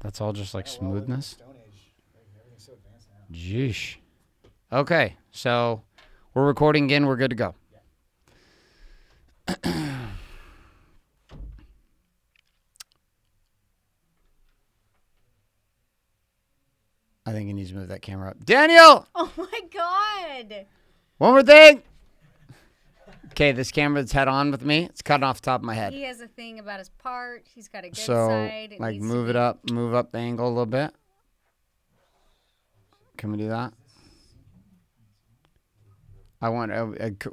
That's all just like smoothness. Jeesh. Okay, so we're recording again. We're good to go. I think he needs to move that camera up. Danielle! Oh, my God. One more thing. Okay, this camera's head on with me. It's cutting off the top of my head. He has a thing about his part. He's got a good So, side. like, move it up. Move up the angle a little bit. Can we do that? I want.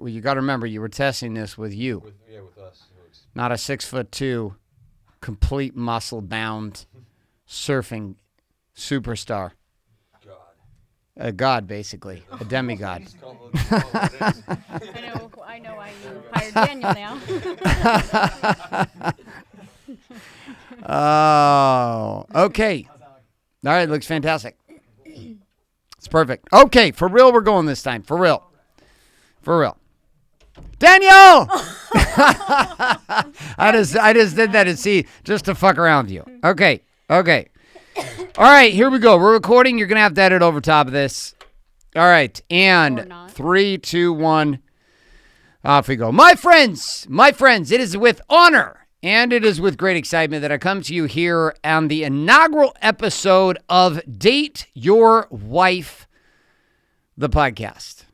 You got to remember, you were testing this with you. With us. Not a 6'2", complete muscle-bound surfing superstar. A god, basically. A demigod. I know I hired Danielle now. Oh, okay. All right, looks fantastic. It's perfect. Okay, for real, we're going this time. For real. Danielle! I just did that just to fuck around with you. Okay. All right, here we go. We're recording. You're going to have to edit over top of this. All right, and 3, 2, 1. Off we go. My friends, it is with honor and it is with great excitement that I come to you here on the inaugural episode of Date Your Wife, the podcast.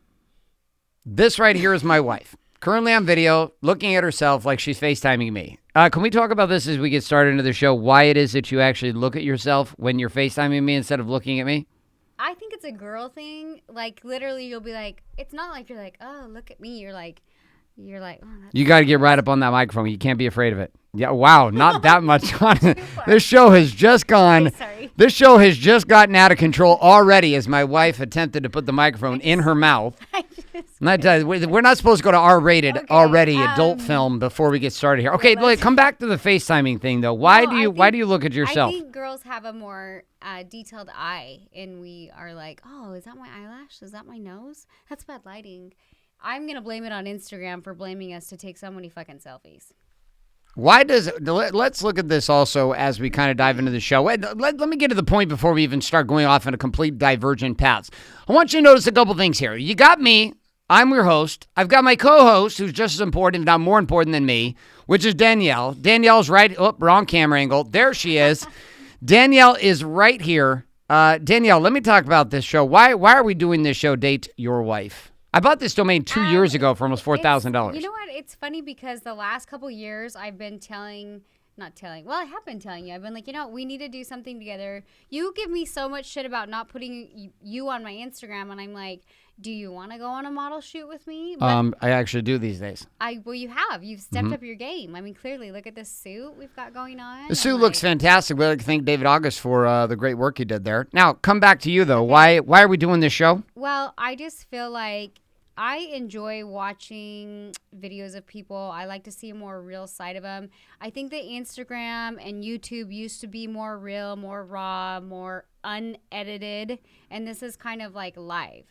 This right here is my wife, currently on video, looking at herself like she's FaceTiming me. Can we talk about this as we get started into the show, why it is that you actually look at yourself when you're FaceTiming me instead of looking at me? I think it's a girl thing. Like, literally, you'll be like, it's not like you're like, oh, look at me. You're like, oh, that's you got to get right up on that microphone. You can't be afraid of it. Yeah, wow, not that much on it. This show has just gone. Sorry. This show has just gotten out of control already as my wife attempted to put the microphone in her mouth. We're not supposed to go to R-rated adult film before we get started here. Okay, come back to the FaceTiming thing though. Why do you look at yourself? I think girls have a more detailed eye, and we are like, oh, is that my eyelash? Is that my nose? That's bad lighting. I'm gonna blame it on Instagram for blaming us to take so many fucking selfies. Let's look at this also as we kind of dive into the show. Let me get to the point before we even start going off in a complete divergent paths. I want you to notice a couple things here. You got me. I'm your host. I've got my co-host, who's just as important, if not more important than me, which is Danielle. Danielle's right. Oh, wrong camera angle. There she is. Danielle is right here. Danielle, let me talk about this show. Why are we doing this show, Date Your Wife? I bought this domain 2 years ago for almost $4,000. You know what? It's funny because the last couple years I've been I have been telling you. I've been like, we need to do something together. You give me so much shit about not putting you on my Instagram, and I'm like, do you want to go on a model shoot with me? But I actually do these days. You have. You've stepped up your game. I mean, clearly, look at this suit we've got going on. The suit looks fantastic. We'd like to thank David August for the great work he did there. Now, come back to you, though. Okay. Why are we doing this show? Well, I just feel like I enjoy watching videos of people. I like to see a more real side of them. I think that Instagram and YouTube used to be more real, more raw, more unedited, and this is kind of like live.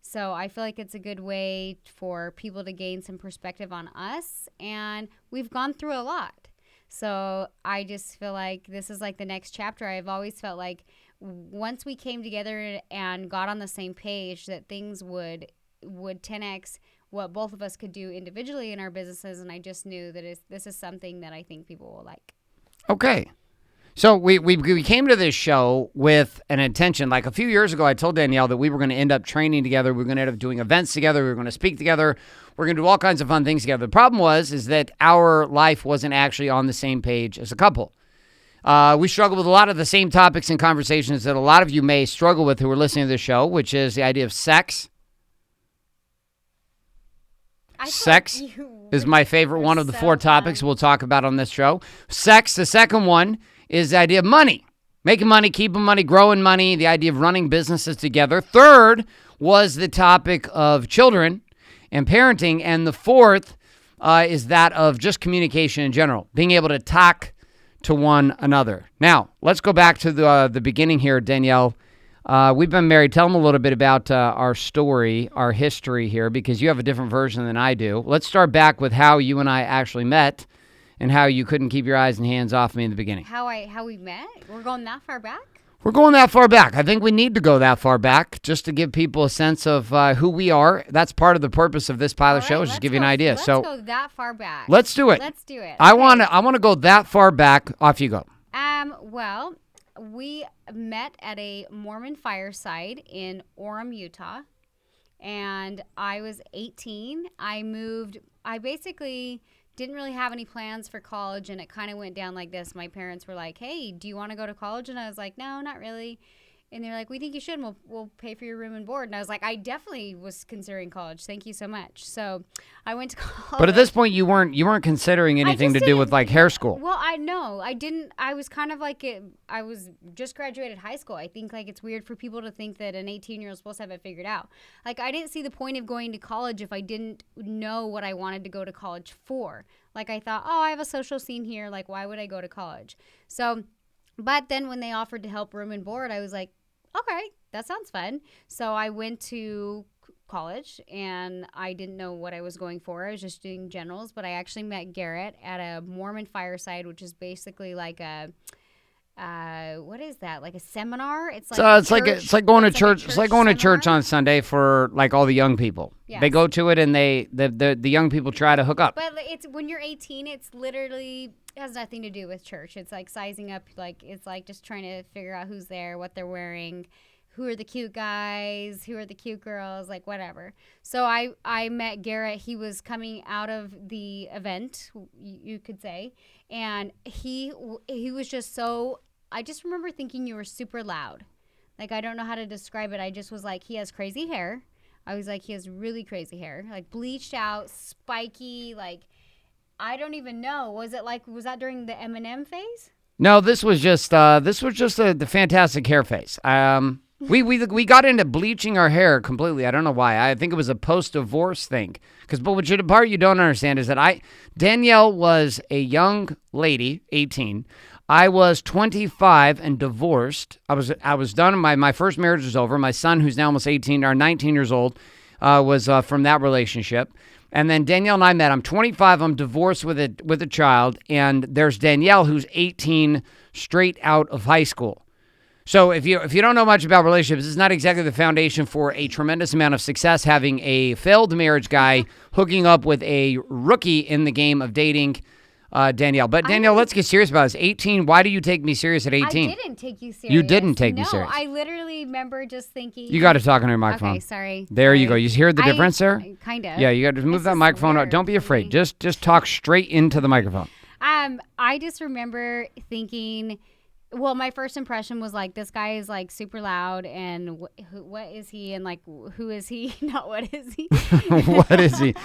So I feel like it's a good way for people to gain some perspective on us, and we've gone through a lot. So I just feel like this is like the next chapter. I've always felt like once we came together and got on the same page that things would 10x what both of us could do individually in our businesses, and I just knew that this is something that I think people will like. Okay. So we came to this show with an intention. Like a few years ago, I told Danielle that we were going to end up training together. We were going to end up doing events together. We were going to speak together. We're going to do all kinds of fun things together. The problem is that our life wasn't actually on the same page as a couple. We struggle with a lot of the same topics and conversations that a lot of you may struggle with who are listening to this show, which is the idea of sex. Sex is my favorite one of the 4 topics we'll talk about on this show. Sex, the second one, is the idea of money. Making money, keeping money, growing money, the idea of running businesses together. Third was the topic of children and parenting. And the fourth is that of just communication in general, being able to talk to one another. Now, let's go back to the beginning here, Danielle. We've been married. Tell them a little bit about our story, our history here, because you have a different version than I do. Let's start back with how you and I actually met and how you couldn't keep your eyes and hands off me in the beginning. How we met? We're going that far back? We're going that far back. I think we need to go that far back just to give people a sense of who we are. That's part of the purpose of this pilot show, is just give you an idea. Let's go that far back. Let's do it. Let's do it. I want to go that far back. Off you go. Well, we met at a Mormon fireside in Orem, Utah, and I was 18. I basically didn't really have any plans for college, and it kind of went down like this. My parents were like, hey, do you want to go to college? And I was like, no, not really. And they're like, we think you should, and we'll pay for your room and board. And I was like, I definitely was considering college. Thank you so much. So I went to college. But at this point, you weren't considering anything to do with like hair school. Well, I didn't. I was kind of like I was just graduated high school. I think like it's weird for people to think that an 18-year-old is supposed to have it figured out. Like I didn't see the point of going to college if I didn't know what I wanted to go to college for. Like I thought, oh, I have a social scene here. Like why would I go to college? So, but then when they offered to help room and board, I was like, okay, that sounds fun. So I went to college, and I didn't know what I was going for. I was just doing generals, but I actually met Garrett at a Mormon fireside, which is basically like a what is that? Like a seminar? It's like going to church. It's like going to church on Sunday for like all the young people. Yes. They go to it, and the young people try to hook up. But it's when you're 18, it's literally has nothing to do with church. It's like sizing up. Like it's like just trying to figure out who's there, what they're wearing, who are the cute guys, who are the cute girls, like whatever. So I met Garrett. He was coming out of the event, you could say, and he was just so. I just remember thinking you were super loud. Like I don't know how to describe it. I just was like, he has crazy hair. I was like, he has really crazy hair, like bleached out, spiky, like. I don't even know. Was that during the Eminem phase? No, this was just the fantastic hair phase. We got into bleaching our hair completely. I don't know why. I think it was a post-divorce thing. But the part you don't understand is that Danielle was a young lady, 18. I was 25 and divorced. I was done. My first marriage was over. My son, who's now almost 18 or 19 years old, was from that relationship. And then Danielle and I met. I'm 25. I'm divorced with a child. And there's Danielle, who's 18, straight out of high school. So if you don't know much about relationships, it's not exactly the foundation for a tremendous amount of success, having a failed marriage guy hooking up with a rookie in the game of dating Danielle. But Danielle, let's get serious about this. 18, why do you take me serious at 18? I didn't take you serious. You didn't take me serious. No, I literally remember just thinking. You got to talk on your microphone. Okay, sorry. There you go. You hear the difference there? Kind of. Yeah, you got to move that microphone out. Don't be afraid. Just talk straight into the microphone. I just remember thinking, well, my first impression was like, this guy is like super loud, and what is he, and like, who is he? Not what is he? What is he?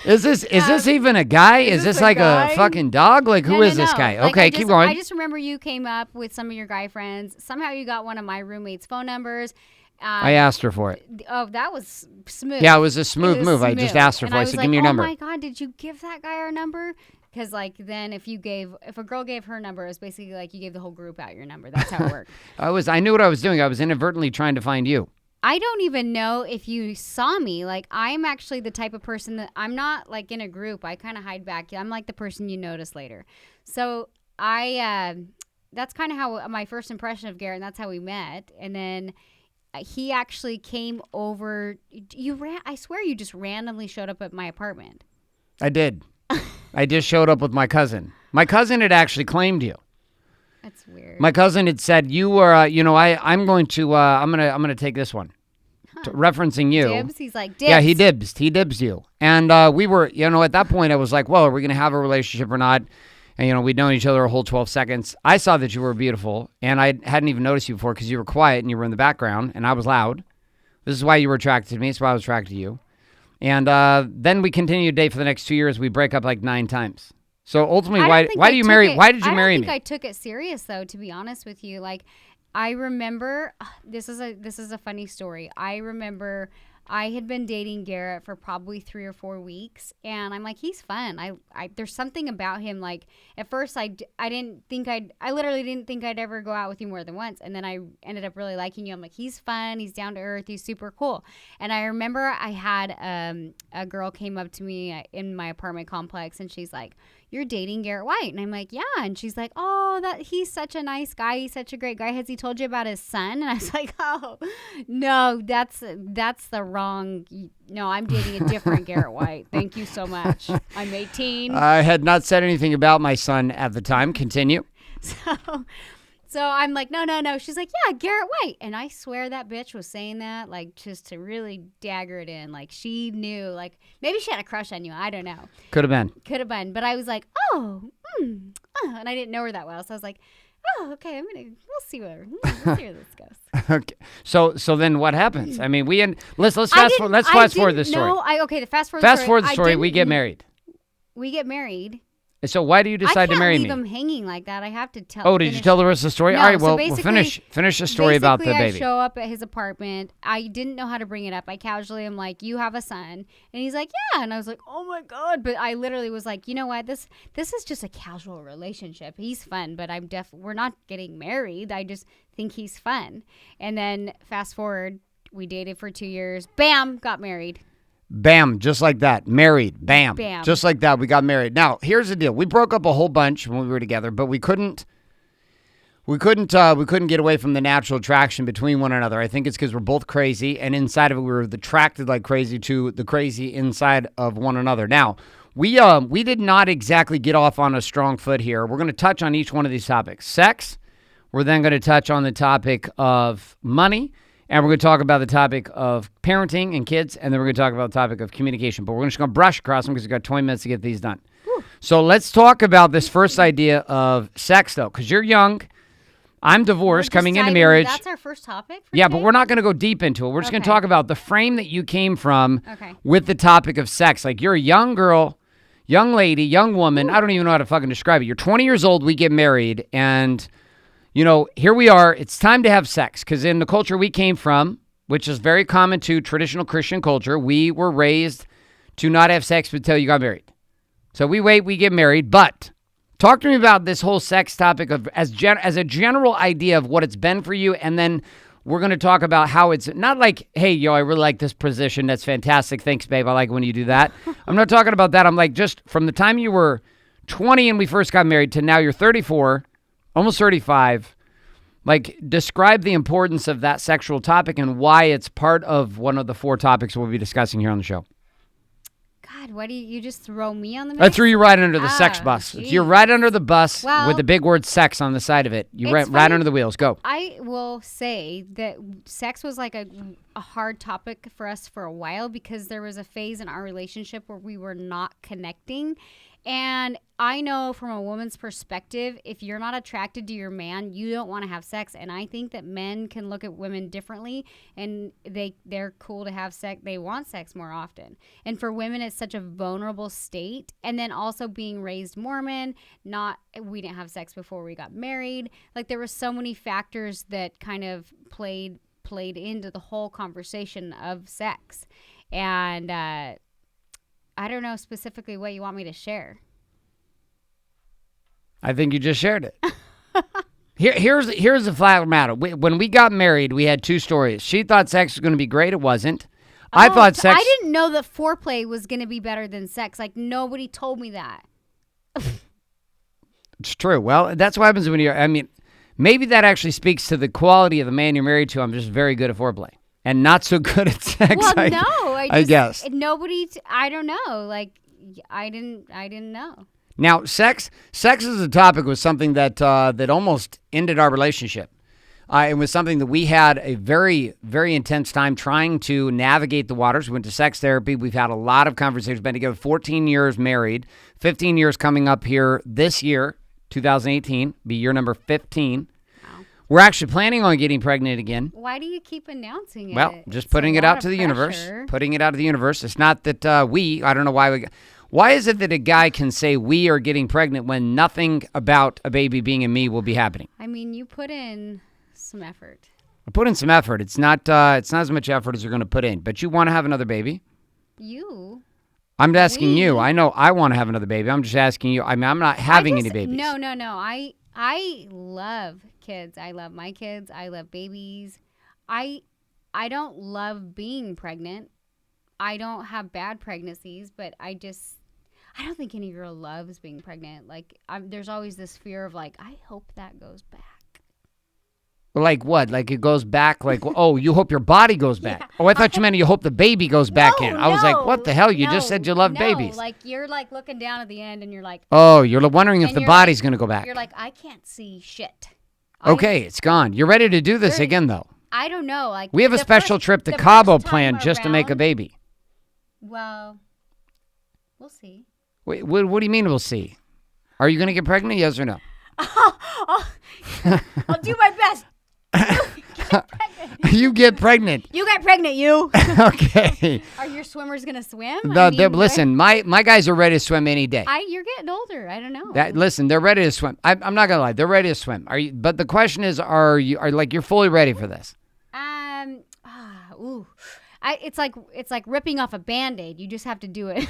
Is this even a guy? Is this like a fucking dog? Like, who is this guy? Like, okay, keep going. I just remember you came up with some of your guy friends. Somehow you got one of my roommate's phone numbers. I asked her for it. Oh, that was smooth. Yeah, it was a smooth move. I just asked her for it. I said, give me your number. Oh my God, did you give that guy our number? Because like then if a girl gave her number, it was basically like you gave the whole group out your number. That's how it worked. I knew what I was doing. I was inadvertently trying to find you. I don't even know if you saw me. Like, I'm actually the type of person that I'm not like in a group. I kind of hide back. I'm like the person you notice later. So that's kind of how my first impression of Garrett, and that's how we met. And then he actually came over. I swear you just randomly showed up at my apartment. I did. I just showed up with my cousin. My cousin had actually claimed you. That's weird. My cousin had said you were, I'm going to take this one. Huh. Referencing you. Dibs? He's like, dibs. Yeah, he dibs you. And we were, at that point I was like, well, are we going to have a relationship or not? And, we'd known each other a whole 12 seconds. I saw that you were beautiful, and I hadn't even noticed you before because you were quiet and you were in the background, and I was loud. This is why you were attracted to me. It's why I was attracted to you. And then we continued to date for the next 2 years. We break up like 9 times. So ultimately, why did you marry me? I don't think I took it serious, though, to be honest with you. Like, I remember, this is a funny story. I remember I had been dating Garrett for probably 3 or 4 weeks, and I'm like, he's fun. There's something about him. Like, at first, I literally didn't think I'd ever go out with you more than once, and then I ended up really liking you. I'm like, he's fun. He's down to earth. He's super cool. And I remember I had a girl came up to me in my apartment complex, and she's like, you're dating Garrett White. And I'm like, yeah. And she's like, oh, that he's such a nice guy. He's such a great guy. Has he told you about his son? And I was like, oh, no, that's the wrong. No, I'm dating a different Garrett White. Thank you so much. I'm 18. I had not said anything about my son at the time. Continue. So I'm like, no. She's like, yeah, Garrett White. And I swear that bitch was saying that, like, just to really dagger it in. Like, she knew, like, maybe she had a crush on you. I don't know. Could have been. But I was like, and I didn't know her that well. So I was like, oh, okay, we'll see where this goes. Okay. So then what happens? I mean, let's fast forward this story. Fast forward the story. We get married. So why do you decide to marry me? I can't leave him hanging like that. I have to tell. Oh, did you tell the rest of the story? No, all right, so we'll finish the story about the baby. I show up at his apartment. I didn't know how to bring it up. I casually am like, you have a son. And he's like, yeah. And I was like, oh my God. But I literally was like, you know what? This is just a casual relationship. He's fun, but we're not getting married. I just think he's fun. And then fast forward, we dated for 2 years. Bam, got married. Bam, just like that. Married. Bam. Bam. Just like that, we got married. Now, here's the deal. We broke up a whole bunch when we were together, but we couldn't get away from the natural attraction between one another. I think it's because we're both crazy, and inside of it, we were attracted like crazy to the crazy inside of one another. Now, we did not exactly get off on a strong foot here. We're going to touch on each one of these topics. Sex. We're then going to touch on the topic of money. And we're going to talk about the topic of parenting and kids, and then we're going to talk about the topic of communication. But we're just going to brush across them because we've got 20 minutes to get these done. Whew. So let's talk about this first idea of sex, though, because you're young. I'm divorced, coming into marriage. That's our first topic? Yeah, but we're not going to go deep into it. We're just going to talk about the frame that you came from with the topic of sex. Like, you're a young girl, young lady, young woman. Ooh. I don't even know how to fucking describe it. You're 20 years old. We get married, and... here we are. It's time to have sex because in the culture we came from, which is very common to traditional Christian culture, we were raised to not have sex until you got married. So we get married. But talk to me about this whole sex topic of as a general idea of what it's been for you, and then we're going to talk about how it's not like, hey, I really like this position. That's fantastic. Thanks, babe. I like it when you do that. I'm not talking about that. I'm like, just from the time you were 20 and we first got married to now you're 34. Almost 35, like, describe the importance of that sexual topic and why it's part of one of the 4 topics we'll be discussing here on the show. God, why do you just throw me on the mix? I threw you right under the sex bus. Geez. You're right under the bus with the big word sex on the side of it. You right under the wheels. Go. I will say that sex was like a hard topic for us for a while because there was a phase in our relationship where we were not connecting. And I know from a woman's perspective, if you're not attracted to your man, you don't want to have sex. And I think that men can look at women differently, and they're cool to have sex. They want sex more often. And for women, it's such a vulnerable state. And then also being raised Mormon, we didn't have sex before we got married. Like, there were so many factors that kind of played into the whole conversation of sex. And I don't know specifically what you want me to share. I think you just shared it. Here's the flat matter. When we got married, we had 2 stories. She thought sex was going to be great. It wasn't. I thought sex... I didn't know that foreplay was going to be better than sex. Like, nobody told me that. It's true. Well, that's what happens when you're... I mean, maybe that actually speaks to the quality of the man you're married to. I'm just very good at foreplay. And not so good at sex. Well, I guess. I don't know. Like, I didn't know. Now, sex as a topic was something that almost ended our relationship. It was something that we had a very, very intense time trying to navigate the waters. We went to sex therapy. We've had a lot of conversations. Been together 14 years married, 15 years coming up here this year, 2018, be year number 15. We're actually planning on getting pregnant again. Why do you keep announcing it? Well, just putting it out to the universe. Putting it out to the universe. It's not that I don't know why why is it that a guy can say we are getting pregnant when nothing about a baby being in me will be happening? I mean, you put in some effort. I put in some effort. It's not as much effort as you're going to put in. But you want to have another baby? You? I'm asking you. I know I want to have another baby. I'm just asking you. I mean, I'm not having any babies. No. I love kids. I love my kids. I love babies. I don't love being pregnant. I don't have bad pregnancies, but I I don't think any girl loves being pregnant. Like, there's always this fear of like, I hope that goes back. Like what? Like it goes back? Like, oh, you hope your body goes back. Yeah. Oh, I thought you meant you hope the baby goes back in. I was like, what the hell? You just said you love babies. Like you're like looking down at the end and you're like. Oh, you're wondering if the body's going to go back. You're like, I can't see shit. Okay, it's gone. You're ready to do this again, though. I don't know. Like we have a special trip to Cabo planned just to make a baby. Well, we'll see. Wait, what do you mean we'll see? Are you going to get pregnant, yes or no? I'll do my best. You get pregnant. You get pregnant, you. Okay. Are your swimmers going to swim? Listen, my guys are ready to swim any day. You're getting older. I don't know. Listen, they're ready to swim. I'm not going to lie. They're ready to swim. Are you? But the question is, you're fully ready for this? It's like ripping off a Band-Aid. You just have to do it.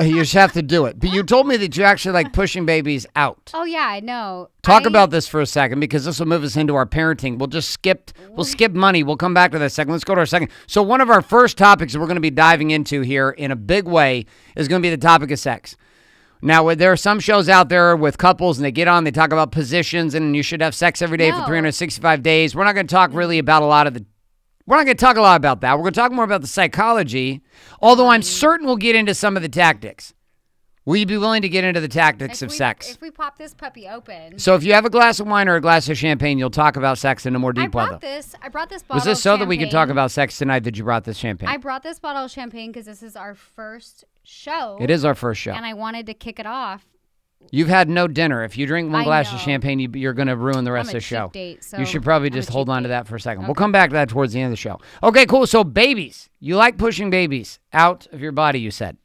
You just have to do it. But you told me that you actually like pushing babies out. Oh yeah, I know. Talk about this for a second because this will move us into our parenting. We'll skip money. We'll come back to that second. Let's go to our second. So one of our first topics that we're going to be diving into here in a big way is going to be the topic of sex. Now, there are some shows out there with couples and they get on, they talk about positions and you should have sex every day for 365 days. We're not going to talk really about we're not going to talk a lot about that. We're going to talk more about the psychology, although I'm certain we'll get into some of the tactics. Will you be willing to get into the tactics of sex? If we pop this puppy open. So if you have a glass of wine or a glass of champagne, you'll talk about sex in a more deep level. I brought this bottle Was this of so champagne. that we could talk about sex tonight that you brought this champagne? I brought this bottle of champagne because this is our first show. It is our first show. And I wanted to kick it off. You've had no dinner. If you drink one glass of champagne, you're going to ruin the rest of the show. Date, so you should probably just hold on to that for a second. Okay. We'll come back to that towards the end of the show. Okay, cool. So babies. You like pushing babies out of your body, you said.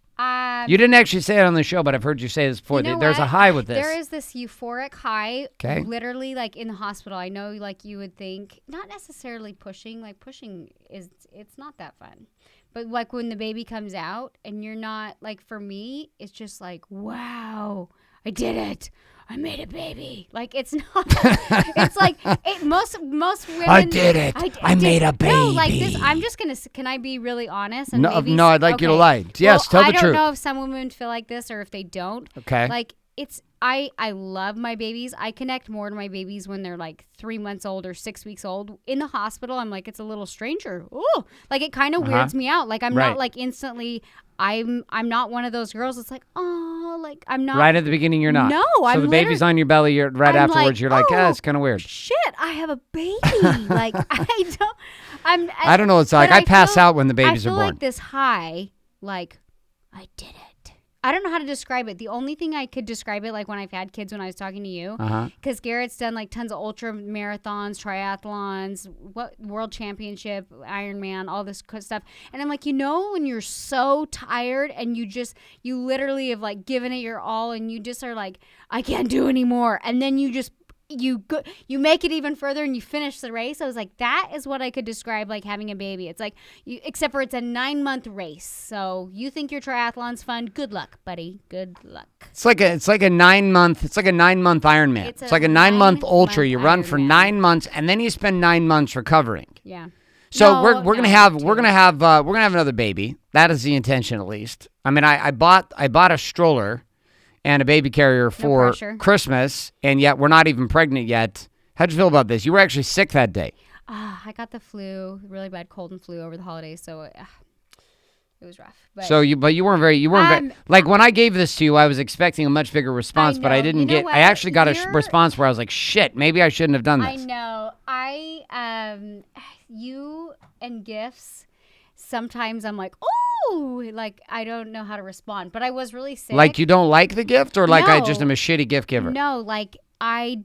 You didn't actually say it on the show, but I've heard you say this before. There's a high with this. There is this euphoric high. Okay. Literally, like in the hospital. I know, like you would think, not necessarily pushing. Like pushing it's not that fun. But like when the baby comes out and you're not, like for me, it's just like, wow, I did it. I made a baby. Like it's not. It's like most women. I did it. I made a baby. No, like this. I'm just gonna. Can I be really honest? And no, I'd like you to lie. Yes, tell the truth. I don't know if some women feel like this or if they don't. Okay. Like it's. I love my babies. I connect more to my babies when they're like 3 months old or 6 weeks old. In the hospital, I'm like, it's a little stranger. Ooh, like it kind of weirds me out. Like I'm not like instantly. I'm not one of those girls that's like, oh, like I'm not. Right at the beginning, you're not. No, so the baby's on your belly. You're right afterwards. Like, you're like, it's kind of weird. Shit, I have a baby. Like I don't. I don't know what it's like. I pass out when the babies are born. I feel like this high, like I did it. I don't know how to describe it. The only thing I could describe it like when I've had kids when I was talking to you, because Garrett's done like tons of ultra marathons, triathlons, world championship, Ironman, all this stuff. And I'm like, when you're so tired and you literally have like given it your all and you just are like, I can't do anymore. And then you just you make it even further and you finish the race. I was like, that is what I could describe like having a baby. It's like except for it's a 9-month race. So you think your triathlon's fun? Good luck, buddy. Good luck. It's like a 9-month. It's like a 9-month Ironman. It's like a 9-month ultra. You run for 9 months and then you spend 9 months recovering. Yeah. So we're gonna have another baby. That is the intention, at least. I mean, I bought a stroller and a baby carrier for Christmas, and yet we're not even pregnant yet. How'd you feel about this? You were actually sick that day. I got the flu, really bad cold and flu over the holidays, so it was rough. But you weren't very like when I gave this to you, I was expecting a much bigger response, but I didn't get. I actually got a response where I was like, "Shit, maybe I shouldn't have done this." I know. You and gifts. Sometimes I'm like, oh, like I don't know how to respond, but I was really sick. Like you don't like the gift, or like I just am a shitty gift giver? No, like I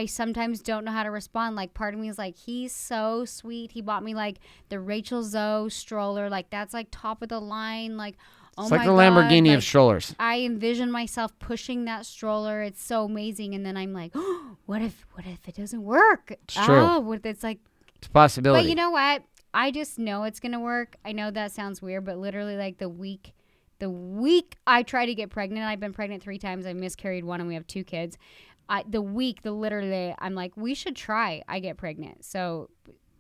sometimes don't know how to respond. Like part of me is like, he's so sweet. He bought me like the Rachel Zoe stroller. Like that's like top of the line. Like, oh my God. It's like the Lamborghini of strollers. I envision myself pushing that stroller. It's so amazing. And then I'm like, oh, what if it doesn't work? It's true. It's like, it's a possibility. But you know what? I just know it's going to work. I know that sounds weird, but literally like the week I try to get pregnant, I've been pregnant 3 times. I miscarried 1 and we have 2 kids. Literally, I'm like, we should try. I get pregnant. So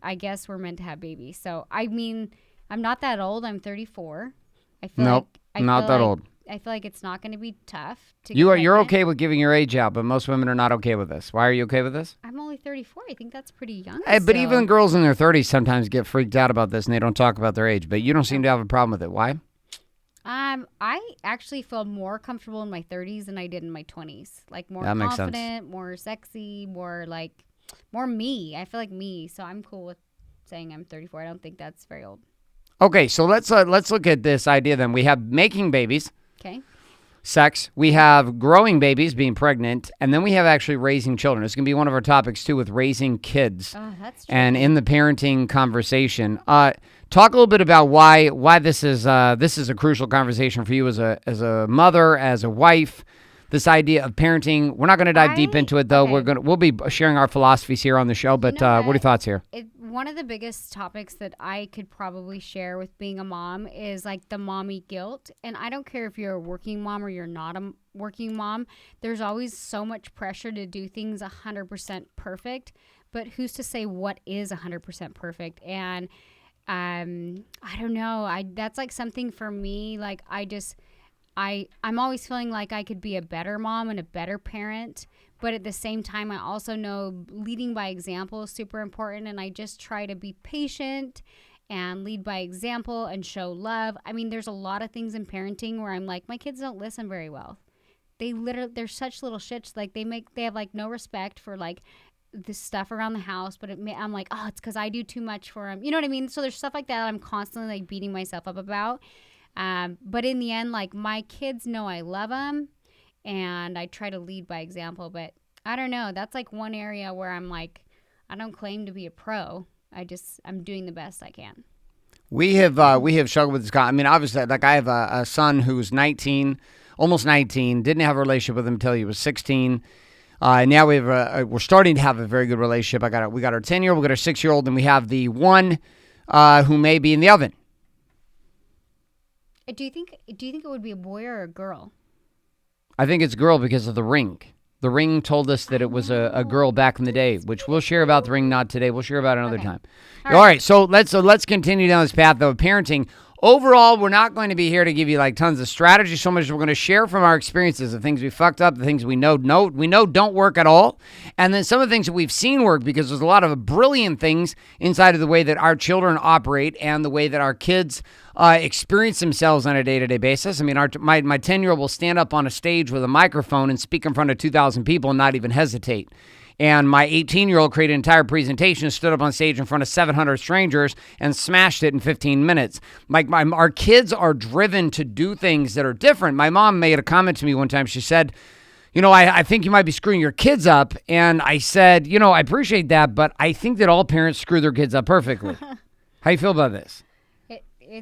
I guess we're meant to have babies. So, I mean, I'm not that old. I'm 34. I feel nope, like, not that old. I feel like it's not going to be tough to You're okay with giving your age out, but most women are not okay with this. Why are you okay with this? I'm only 34. I think that's pretty young. But even girls in their 30s sometimes get freaked out about this and they don't talk about their age. But you don't seem to have a problem with it. Why? I actually feel more comfortable in my 30s than I did in my 20s. Like more That makes confident, sense. more sexy, more me. I feel like me. So I'm cool with saying I'm 34. I don't think that's very old. Okay, so let's look at this idea then. We have making babies. Okay. Sex. We have growing babies, being pregnant, and then we have actually raising children. It's going to be one of our topics too, with raising kids. Oh, that's true. And in the parenting conversation, talk a little bit about why this is a crucial conversation for you as a mother, as a wife. This idea of parenting. We're not going to dive deep into it though. Okay. We'll be sharing our philosophies here on the show. But what are your thoughts here? One of the biggest topics that I could probably share with being a mom is like the mommy guilt. And I don't care if you're a working mom or you're not a working mom. There's always so much pressure to do things 100% perfect. But who's to say what is 100% perfect? And I don't know. That's like something for me. Like I'm always feeling like I could be a better mom and a better parent. But at the same time, I also know leading by example is super important. And I just try to be patient and lead by example and show love. I mean, there's a lot of things in parenting where I'm like, my kids don't listen very well. They're such little shits. Like they have like no respect for like this stuff around the house. But I'm like, oh, it's because I do too much for them. You know what I mean? So there's stuff like that I'm constantly like beating myself up about. But in the end, like my kids know I love them. And I try to lead by example, but I don't know. That's like one area where I'm like, I don't claim to be a pro. I'm doing the best I can. We have struggled with this. I mean, obviously, like I have a son who's 19, almost 19. Didn't have a relationship with him until he was 16. Now we're starting to have a very good relationship. We got our 10-year-old, we got our 6-year-old, and we have the one who may be in the oven. Do you think it would be a boy or a girl? I think it's a girl because of the ring. The ring told us that it was a girl back in the day, which we'll share about the ring, not today. We'll share about it another time. All right, so let's continue down this path, though, of parenting. Overall, we're not going to be here to give you like tons of strategy so much as we're going to share from our experiences, the things we fucked up, the things we know don't work at all, and then some of the things that we've seen work, because there's a lot of brilliant things inside of the way that our children operate and the way that our kids experience themselves on a day-to-day basis. I mean, my 10-year-old will stand up on a stage with a microphone and speak in front of 2,000 people and not even hesitate. And my 18-year-old created an entire presentation, stood up on stage in front of 700 strangers, and smashed it in 15 minutes. Our kids are driven to do things that are different. My mom made a comment to me one time. She said, I think you might be screwing your kids up. And I said, I appreciate that, but I think that all parents screw their kids up perfectly. How you feel about this?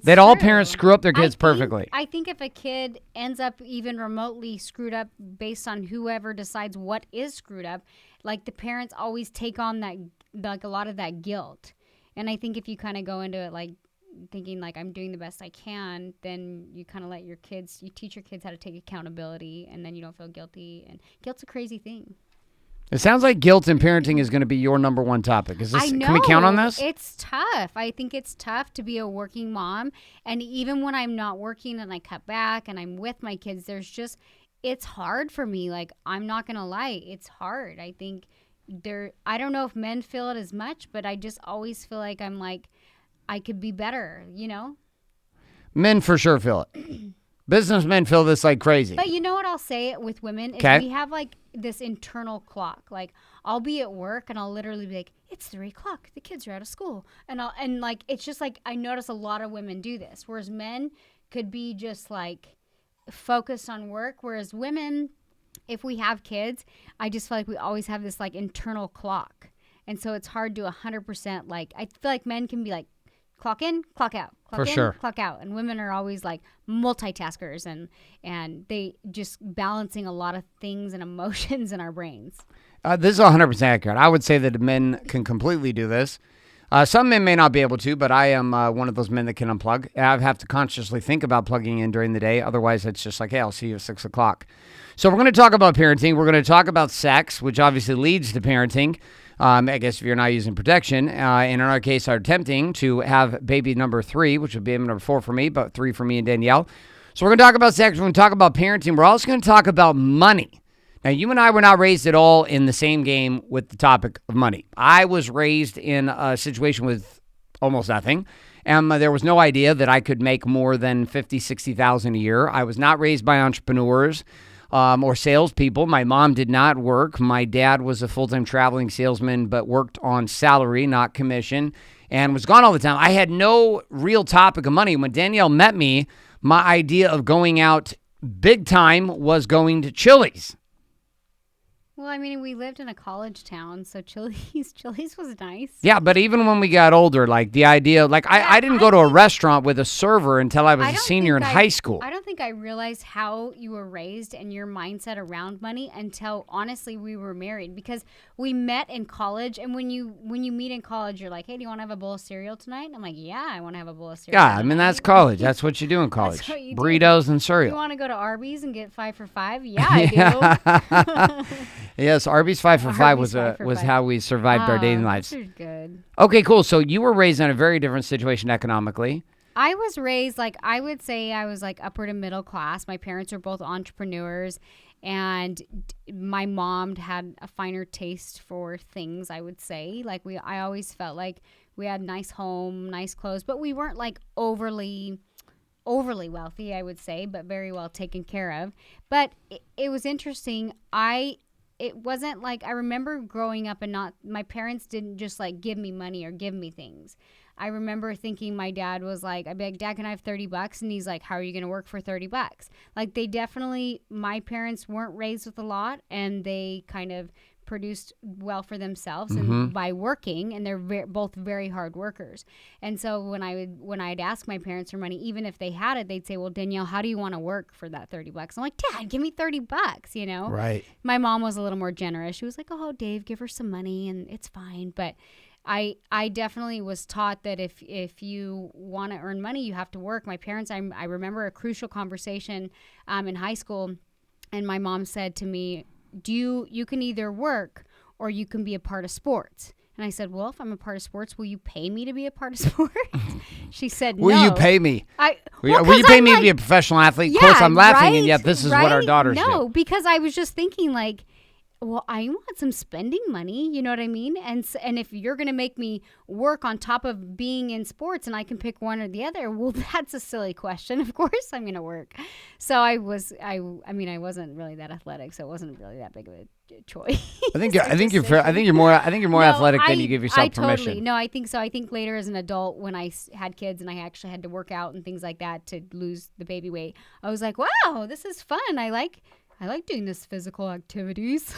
That all parents screw up their kids perfectly. I think if a kid ends up even remotely screwed up based on whoever decides what is screwed up, like the parents always take on that, like a lot of that guilt. And I think if you kind of go into it like thinking like I'm doing the best I can, then you kind of you teach your kids how to take accountability, and then you don't feel guilty. And guilt's a crazy thing. It sounds like guilt in parenting is going to be your number one topic. Is this? I know. Can we count on this? It's tough. I think it's tough to be a working mom. And even when I'm not working and I cut back and I'm with my kids, it's hard for me. Like, I'm not going to lie. It's hard. I think I don't know if men feel it as much, but I just always feel like I'm like, I could be better, Men for sure feel it. Businessmen feel this like crazy. But you know what I'll say with women is we have like this internal clock. Like I'll be at work and I'll literally be like, it's 3:00. The kids are out of school. And it's just like, I notice a lot of women do this. Whereas men could be just like focused on work. Whereas women, if we have kids, I just feel like we always have this like internal clock. And so it's hard to 100% like, I feel like men can be like, clock in, clock out. Clock For in, sure. Clock out. And women are always like multitaskers and they just balancing a lot of things and emotions in our brains. This is 100% accurate. I would say that men can completely do this. Some men may not be able to, but I am one of those men that can unplug. I have to consciously think about plugging in during the day. Otherwise, it's just like, hey, I'll see you at 6 o'clock. So we're going to talk about parenting. We're going to talk about sex, which obviously leads to parenting. I guess if you're not using protection, and in our case, are attempting to have baby number 3, which would be number 4 for me, but 3 for me and Danielle. So we're going to talk about sex. We're going to talk about parenting. We're also going to talk about money. Now, you and I were not raised at all in the same game with the topic of money. I was raised in a situation with almost nothing. And there was no idea that I could make more than $50,000, $60,000 a year. I was not raised by entrepreneurs or salespeople. My mom did not work. My dad was a full-time traveling salesman, but worked on salary, not commission, and was gone all the time. I had no real topic of money. When Danielle met me, my idea of going out big time was going to Chili's. Well, I mean, we lived in a college town, so Chili's was nice. Yeah, but even when we got older, like the idea, like I didn't go to a restaurant with a server until I was a senior in high school. I don't think I realized how you were raised and your mindset around money until, honestly, we were married. Because we met in college, and when you meet in college, you're like, hey, do you want to have a bowl of cereal tonight? And I'm like, yeah, I want to have a bowl of cereal Yeah, I mean, that's college. That's what you do in college. That's what you Burritos do. and cereal. You want to go to Arby's and get 5 for $5? Yeah, I do. Yes, Arby's 5 for 5 was $5. how we survived our dating lives. Those are good. Okay, cool. So you were raised in a very different situation economically. I was raised, like, I would say I was, like, upper to middle class. My parents were both entrepreneurs, and my mom had a finer taste for things, I would say. Like, I always felt like we had nice home, nice clothes, but we weren't, like, overly wealthy, I would say, but very well taken care of. But it was interesting. It wasn't like, I remember growing up and my parents didn't just like give me money or give me things. I remember thinking my dad was like, I'd be like, Dad, can I have $30? And he's like, how are you going to work for $30? Like my parents weren't raised with a lot, and they kind of produced well for themselves and by working, and they're both very hard workers. And so when I'd ask my parents for money, even if they had it, they'd say, well, Danielle, how do you want to work for that $30? I'm like, Dad, give me $30, you know? Right. My mom was a little more generous. She was like, oh, Dave, give her some money and it's fine. But I definitely was taught that if you want to earn money, you have to work. My parents, I remember a crucial conversation in high school, and my mom said to me, you can either work or you can be a part of sports. And I said, well, if I'm a part of sports, will you pay me to be a part of sports? She said, no. Will you pay me? Will you pay me to be a professional athlete? Yeah, of course, I'm laughing, right, and yet this is what our daughters do. No, because I was just thinking like, well, I want some spending money, you know what I mean? And if you're going to make me work on top of being in sports and I can pick one or the other, well, that's a silly question. Of course I'm going to work. So I wasn't really that athletic, so it wasn't really that big of a choice. I think you're more athletic than you give yourself permission. No, I think so. I think later as an adult, when I had kids and I actually had to work out and things like that to lose the baby weight, I was like, wow, this is fun. I like doing this physical activities.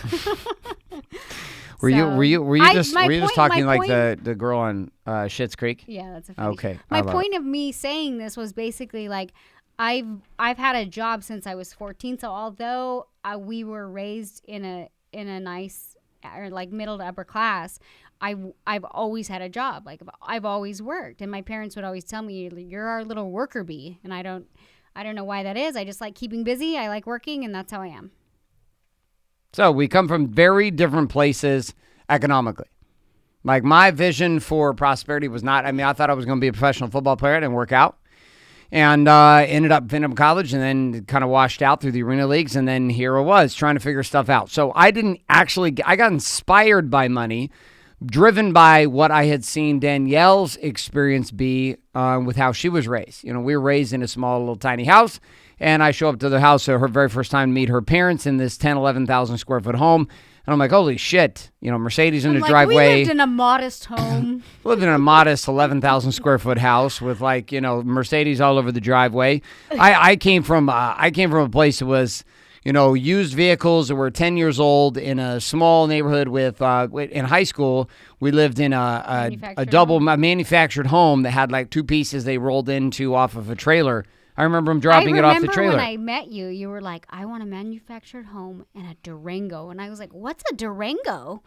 Were you just talking like the girl on Schitt's Creek? Yeah, that's a funny okay. My point of me saying this was basically like I've had a job since I was 14. So although we were raised in a nice or like middle to upper class, I've always had a job. Like I've always worked, and my parents would always tell me, "You're our little worker bee," and I don't know why that is. I just like keeping busy. I like working, and that's how I am. So we come from very different places economically. Like my vision for prosperity was not, I thought I was going to be a professional football player. I didn't work out. And ended up in college and then kind of washed out through the arena leagues. And then here I was trying to figure stuff out. So I got inspired by money, driven by what I had seen Danielle's experience be with how she was raised. You know, we were raised in a small little tiny house, and I show up to the house for her very first time to meet her parents in this 11,000 square foot home. And I'm like, holy shit, you know, Mercedes in the driveway. We lived in a modest home. Lived in a modest 11,000 square foot house with Mercedes all over the driveway. I came from a place that was, used vehicles that were 10 years old in a small neighborhood in high school. We lived in a manufactured home that had like two pieces they rolled into off of a trailer. I remember him dropping it off the trailer. When I met you, you were like, I want a manufactured home and a Durango. And I was like, what's a Durango?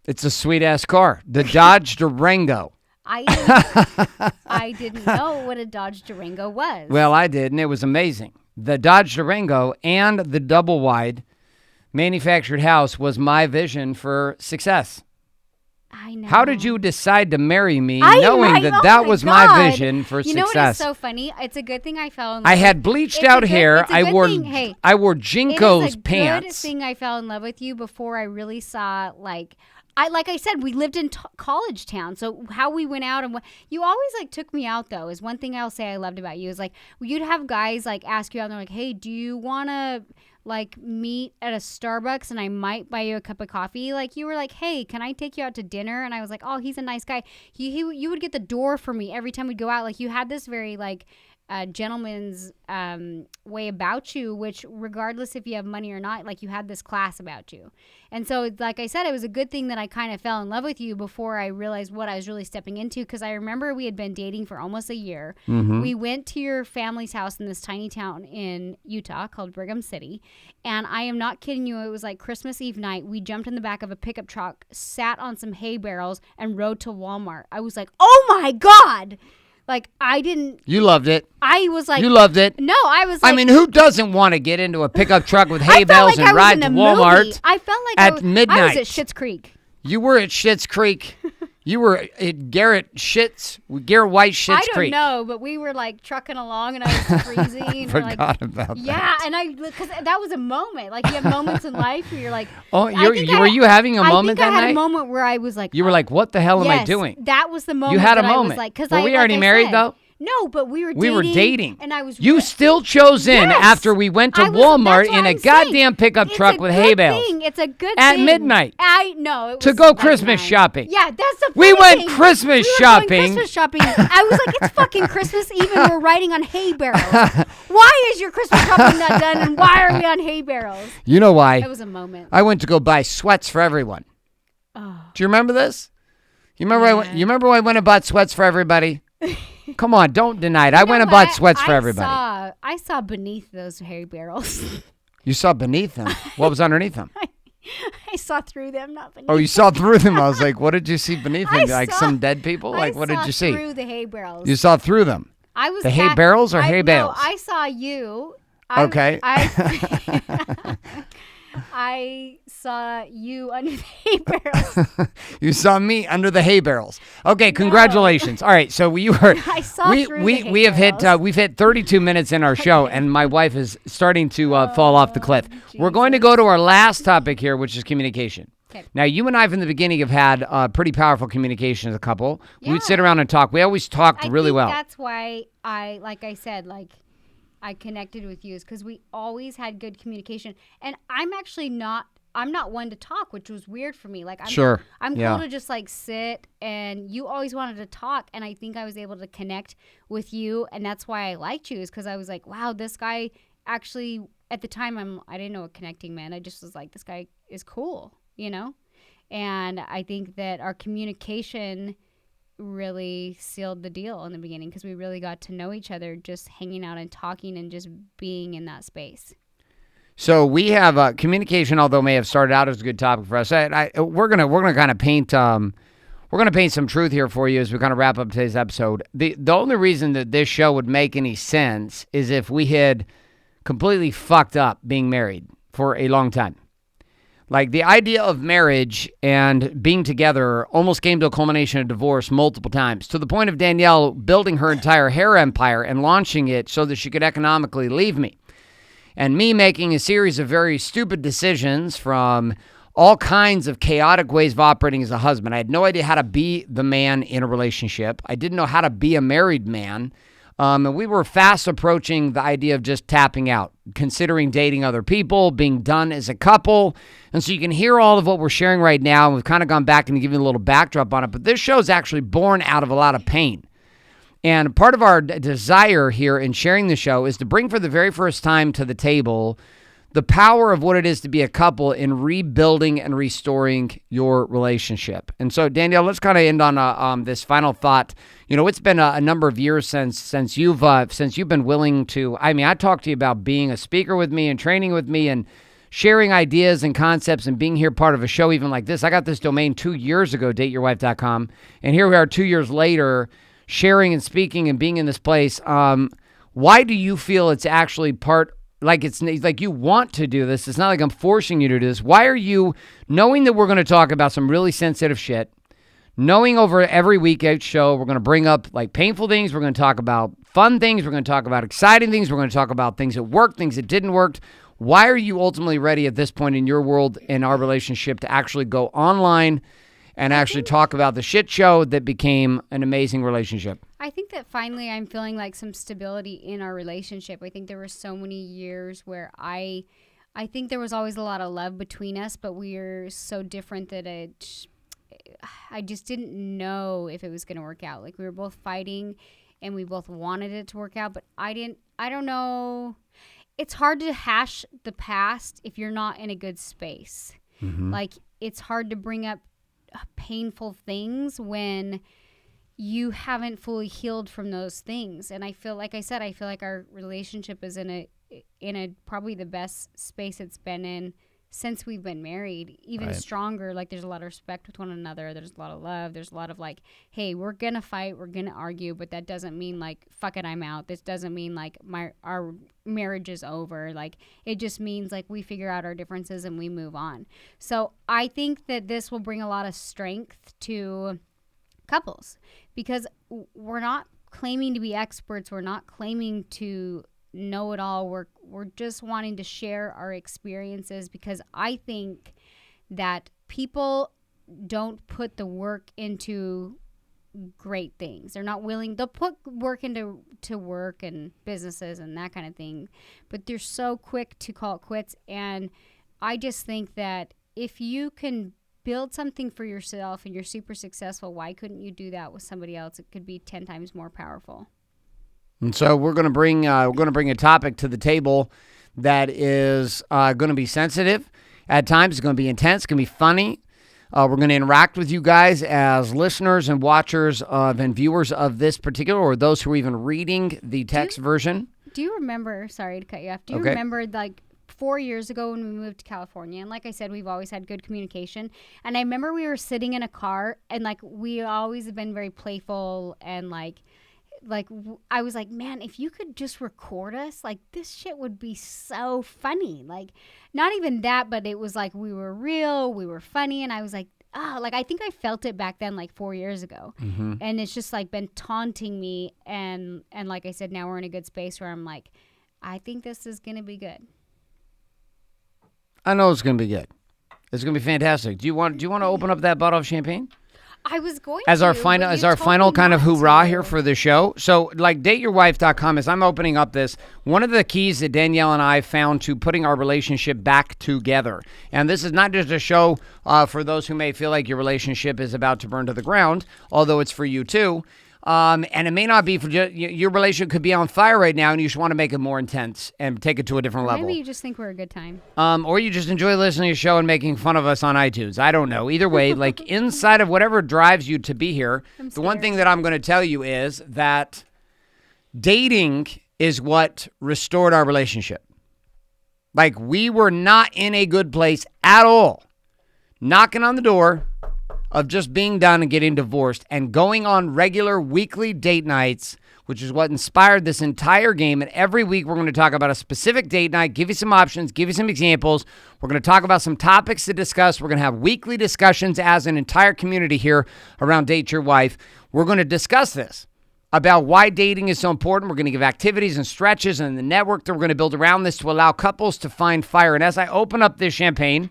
It's a sweet-ass car. The Dodge Durango. I didn't know what a Dodge Durango was. Well, I did, and it was amazing. The Dodge Durango and the double-wide manufactured house was my vision for success. I know. How did you decide to marry me knowing that was my vision for success? You know what is so funny? It's a good thing I fell in love. I had bleached out hair. I wore Jinko's pants. It's a good thing I fell in love with you before I really saw like I said, we lived in college town. So how we went out and you always like took me out though is one thing I'll say I loved about you is like you'd have guys like ask you out and they're like, hey, do you want to like meet at a Starbucks and I might buy you a cup of coffee? Like you were like, hey, can I take you out to dinner? And I was like, oh, he's a nice guy. You would get the door for me every time we'd go out. Like you had this very like gentleman's way about you, which regardless if you have money or not, like you had this class about you. And so like I said, it was a good thing that I kind of fell in love with you before I realized what I was really stepping into, because I remember we had been dating for almost a year. We went to your family's house in this tiny town in Utah called Brigham City, and I am not kidding you, it was like Christmas Eve night. We jumped in the back of a pickup truck, sat on some hay barrels, and rode to Walmart. I was like, oh my God! Like, I didn't... You loved it. I was like... You loved it. No, I was like... I mean, who doesn't want to get into a pickup truck with hay bales and ride to Walmart movie. I felt like at midnight? I was at Schitt's Creek. You were at Schitt's Creek. You were at Garrett White Schitt's I don't Creek. know, but we were like trucking along and I was freezing. Forgot about that. Yeah, and because that was a moment. Like, you have moments in life where you're like... Oh, were you having a moment that night? I had a moment where I was like... You were like, what the hell am I doing? That was the moment. You had a moment. I was like, were we already married, though? No, but we were dating. We were dating. And I was... You still chose in after we went to Walmart in a goddamn pickup truck with hay bales. It's a good thing. At midnight. To go Christmas shopping. Yeah, that's the We went Christmas shopping. Christmas shopping. I was like, it's fucking Christmas Eve and we're riding on hay barrels. Why is your Christmas shopping not done and why are we on hay barrels? You know why? It was a moment. I went to go buy sweats for everyone. Oh. Do you remember this? You remember I went and bought sweats for everybody? Come on, don't deny it. I went and bought sweats for everybody. I saw beneath those hay barrels. You saw beneath them? What was underneath them? I saw through them, not beneath. Oh, you saw through them. I was like, what did you see beneath them? Like some dead people? Like, what did you see? I saw through the hay barrels. You saw through them? The hay barrels or hay bales? No, I saw you. Okay. I saw you under the hay barrels. You saw me under the hay barrels. Okay, congratulations. All right, so we were. I saw through the hay barrels. We've hit 32 minutes in our show, and my wife is starting to fall off the cliff. Jesus. We're going to go to our last topic here, which is communication. Okay. Now, you and I from the beginning have had pretty powerful communication as a couple. Yeah. We'd sit around and talk. We always talked really well. That's why I connected with you, is because we always had good communication. And I'm not one to talk, which was weird for me. Like, I'm cool to just like sit, and you always wanted to talk. And I think I was able to connect with you. And that's why I liked you, is because I was like, wow, this guy actually, at the time, I didn't know what connecting meant. I just was like, this guy is cool, you know? And I think that our communication really sealed the deal in the beginning, because we really got to know each other just hanging out and talking and just being in that space. So we have communication, although may have started out as a good topic for us. We're gonna kind of paint some truth here for you as we kind of wrap up today's episode. The only reason that this show would make any sense is if we had completely fucked up being married for a long time. Like, the idea of marriage and being together almost came to a culmination of divorce multiple times, to the point of Danielle building her entire hair empire and launching it so that she could economically leave me. And me making a series of very stupid decisions, from all kinds of chaotic ways of operating as a husband. I had no idea how to be the man in a relationship. I didn't know how to be a married man. And we were fast approaching the idea of just tapping out, considering dating other people, being done as a couple. And so you can hear all of what we're sharing right now. And we've kind of gone back and given a little backdrop on it. But this show is actually born out of a lot of pain. And part of our desire here in sharing the show is to bring for the very first time to the table the power of what it is to be a couple in rebuilding and restoring your relationship. And so, Danielle, let's kind of end on this final thought. You know, it's been a number of years since you've been willing to. I mean, I talked to you about being a speaker with me and training with me and sharing ideas and concepts and being here part of a show even like this. I got this domain 2 years ago, dateyourwife.com, and here we are 2 years later, sharing and speaking and being in this place. Why do you feel it's actually part? Like, it's like you want to do this. It's not like I'm forcing you to do this. Why are you, knowing that we're going to talk about some really sensitive shit, knowing over every week each show, we're going to bring up like painful things. We're going to talk about fun things. We're going to talk about exciting things. We're going to talk about things that worked, things that didn't work. Why are you ultimately ready at this point in your world, in our relationship, to actually go online and actually talk about the shit show that became an amazing relationship? I think that finally I'm feeling like some stability in our relationship. I think there were so many years where I think there was always a lot of love between us, but we are so different that I just didn't know if it was going to work out. Like, we were both fighting and we both wanted it to work out, but I don't know. It's hard to hash the past if you're not in a good space. Mm-hmm. Like, it's hard to bring up painful things when you haven't fully healed from those things. And I feel like our relationship is in a probably the best space it's been in since we've been married, even stronger. Like, there's a lot of respect with one another. There's a lot of love. There's a lot of like, hey, we're going to fight. We're going to argue, but that doesn't mean like, fuck it, I'm out. This doesn't mean like our marriage is over. Like, it just means like we figure out our differences and we move on. So I think that this will bring a lot of strength to couples, because we're not claiming to be experts. We're not claiming to know it all. We're just wanting to share our experiences, because I think that people don't put the work into great things. They're not willing. They'll put work into work and businesses and that kind of thing, but they're so quick to call it quits. And I just think that if you can build something for yourself and you're super successful, why couldn't you do that with somebody else? It could be 10 times more powerful. And so we're going to bring a topic to the table that is going to be sensitive. At times, it's going to be intense. It's going to be funny. We're going to interact with you guys as listeners and watchers and viewers of this particular, or those who are even reading the text version. Do you remember? Sorry to cut you off. Do you remember like 4 years ago when we moved to California? And like I said, we've always had good communication. And I remember we were sitting in a car, and like we always have been very playful, and like I was like, man, if you could just record us, like this shit would be so funny. Like, not even that, but it was like we were real, we were funny, and I was like, like I think I felt it back then, like 4 years ago. Mm-hmm. And it's just like been taunting me, and like I said, now we're in a good space where I'm like, I think this is gonna be good. I know it's gonna be good. It's gonna be fantastic. Do you want to open up that bottle of champagne? I was going as our final kind of hoorah here for the show. So like dateyourwife.com, as I'm opening up this, one of the keys that Danielle and I found to putting our relationship back together. And this is not just a show for those who may feel like your relationship is about to burn to the ground, although it's for you too. And it may not be for your relationship could be on fire right now, and you just want to make it more intense and take it to a different level. Maybe you just think we're a good time. Or you just enjoy listening to the show and making fun of us on iTunes. I don't know. Either way, like inside of whatever drives you to be here, the one thing that I'm going to tell you is that dating is what restored our relationship. Like, we were not in a good place at all. Knocking on the door of just being done and getting divorced and going on regular weekly date nights, which is what inspired this entire game. And every week we're going to talk about a specific date night, give you some options, give you some examples. We're going to talk about some topics to discuss. We're going to have weekly discussions as an entire community here around Date Your Wife. We're going to discuss this about why dating is so important. We're going to give activities and stretches and the network that we're going to build around this to allow couples to find fire. And as I open up this champagne,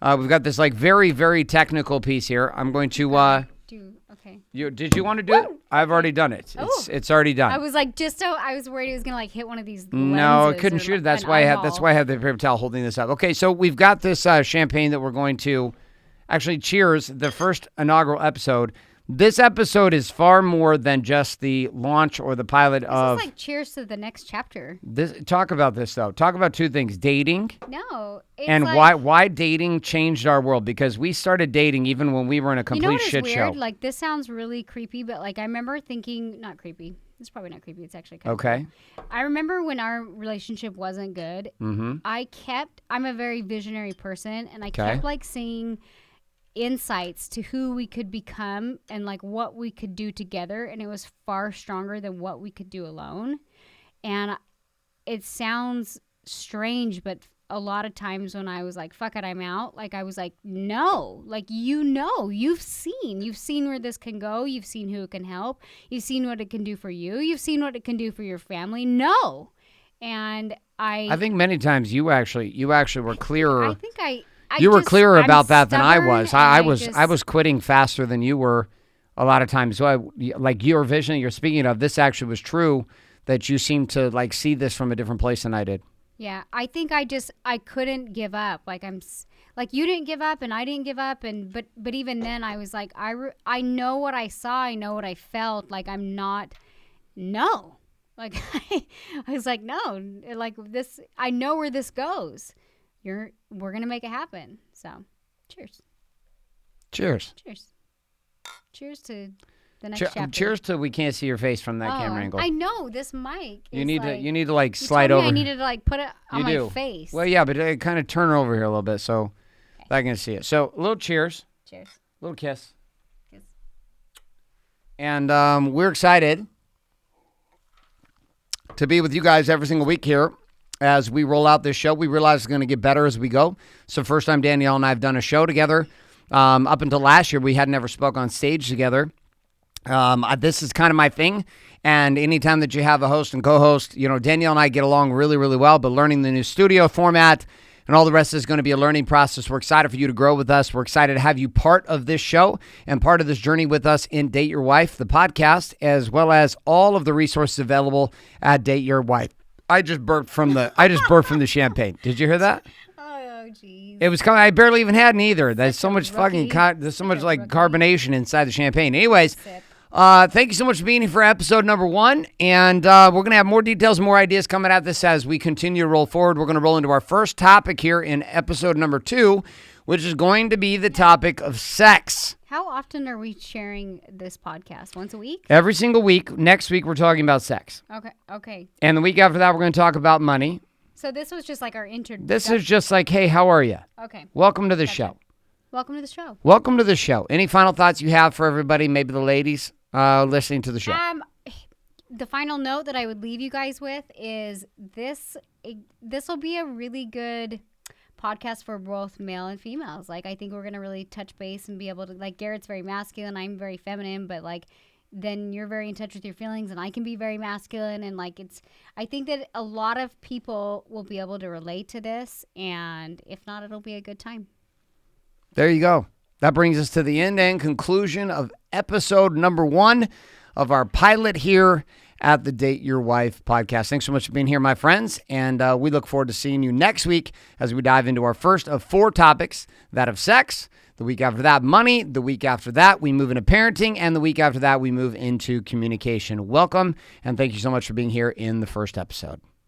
we've got this like very, very technical piece here. I'm going to okay. Did you want to do it? I've already done it. It's already done. I was like, I was worried it was gonna like hit one of these lenses. No, it couldn't shoot it. That's why I have the paper towel holding this up. Okay, so we've got this champagne that we're going to actually cheers the first inaugural episode. This episode is far more than just the launch or the pilot of. This is like cheers to the next chapter. Talk about this though. Talk about two things: dating. No. And like, why dating changed our world, because we started dating even when we were in a complete shit show. Weird? Like, this sounds really creepy, but like I remember thinking, not creepy. It's probably not creepy. It's actually kind of okay. Cool. I remember when our relationship wasn't good. Mm-hmm. I'm a very visionary person, and I kept like seeing insights to who we could become and like what we could do together, and it was far stronger than what we could do alone. And it sounds strange, but a lot of times when I was like, fuck it, I'm out. Like, I was like, no, like, you've seen where this can go. You've seen who it can help. You've seen what it can do for you. You've seen what it can do for your family. No. And I think many times you actually were clearer. I think you were clearer about that than I was. I just was quitting faster than you were a lot of times. So like your vision you're speaking of, this actually was true, that you seemed to like see this from a different place than I did. Yeah, I think I couldn't give up. Like like you didn't give up and I didn't give up, and but even then I was like I know what I saw, I know what I felt. Like I'm not no. Like I was like no, like this I know where this goes. We're going to make it happen. So, cheers. Cheers. Cheers. Cheers to the next chapter. Cheers to we can't see your face from that camera angle. I know this mic. You need to like slide over. I needed to like put it on my face. Well, yeah, but kind of turn over here a little bit so I can see it. So, a little cheers. Cheers. A little kiss. Kiss. And we're excited to be with you guys every single week here. As we roll out this show, we realize it's going to get better as we go. So first time Danielle and I have done a show together. Up until last year, we had never spoke on stage together. This is kind of my thing. And anytime that you have a host and co-host, Danielle and I get along really, really well. But learning the new studio format and all the rest is going to be a learning process. We're excited for you to grow with us. We're excited to have you part of this show and part of this journey with us in Date Your Wife, the podcast, as well as all of the resources available at Date Your Wife. I just burped from the champagne. Did you hear that? Oh, jeez. It was coming. I barely even had any either. There's so much there's so much like carbonation inside the champagne. Anyways, thank you so much for being here for episode number 1. And we're going to have more details, more ideas coming at this as we continue to roll forward. We're going to roll into our first topic here in episode number 2, which is going to be the topic of sex. How often are we sharing this podcast? Once a week? Every single week. Next week, we're talking about sex. Okay. And the week after that, we're going to talk about money. So this was just like our introduction. This is just like, hey, how are you? Okay. Welcome to the show. Welcome to the show. Welcome to the show. Any final thoughts you have for everybody, maybe the ladies listening to the show? The final note that I would leave you guys with is this will be a really good podcast for both male and females. Like, I think we're going to really touch base and be able to, like, Garrett's very masculine, I'm very feminine, but like then you're very in touch with your feelings and I can be very masculine, and like I think that a lot of people will be able to relate to this, and if not, it'll be a good time. There you go. That brings us to the end and conclusion of episode number 1 of our pilot here at the Date Your Wife podcast. Thanks so much for being here, my friends. And we look forward to seeing you next week as we dive into our first of 4 topics, that of sex. The week after that, money. The week after that, we move into parenting. And the week after that, we move into communication. Welcome, and thank you so much for being here in the first episode.